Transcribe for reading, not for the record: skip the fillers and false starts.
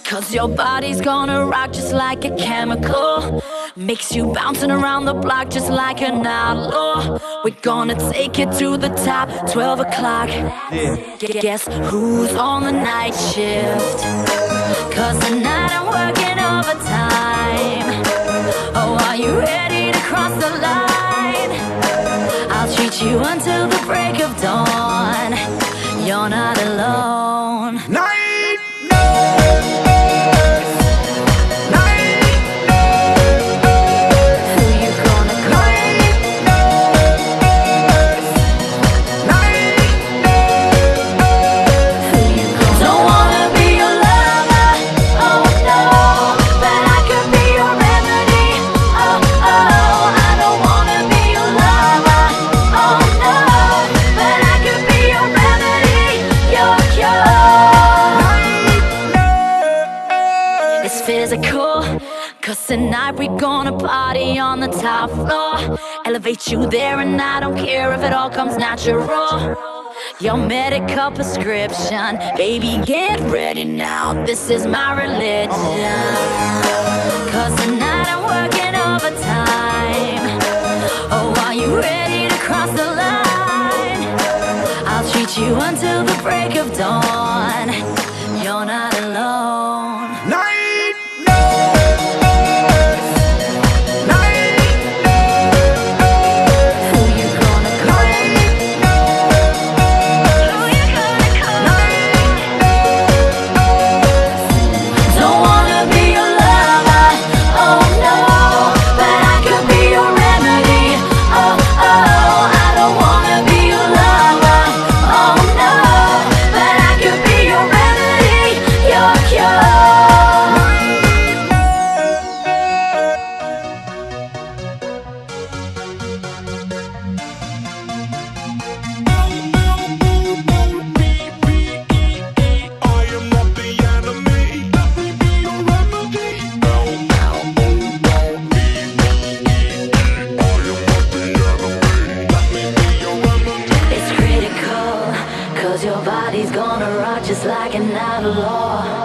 'Cause your body's gonna rock just like a chemical. Makes you bouncing around the block just like an outlaw. We're gonna take it to the top, 12 o'clock. Guess who's on the night shift? 'Cause tonight I'm working overtime. Oh, are you ready to cross the line? I'll treat you until the break of dawn. You're not alone. Night nurse, night nurse. Who you gonna call? Night nurse, night nurse. Who you gonna Don't wanna be your lover, oh no, but I could be your remedy, oh oh. I don't wanna be your lover, oh no, but I could be your remedy, your cure. It's physical, 'cause tonight we're gonna party on the top floor. Elevate you there and I don't care if it all comes natural. Your medical prescription, baby, get ready now. This is my religion. 'Cause tonight I'm working overtime. Oh, are you ready to cross the line? I'll treat you until the break of dawn. You're not alone. Night nurse, night nurse. Who you gonna call? Night nurse, Who you gonna call? night nurse. Don't wanna be your lover, oh no, but I could be your remedy, oh oh. I don't wanna be your lover, oh no, but I could be your remedy, your cure. I am not the enemy. Let me be your remedy. It's critical, 'cause your body's gonna rock just like an outlaw.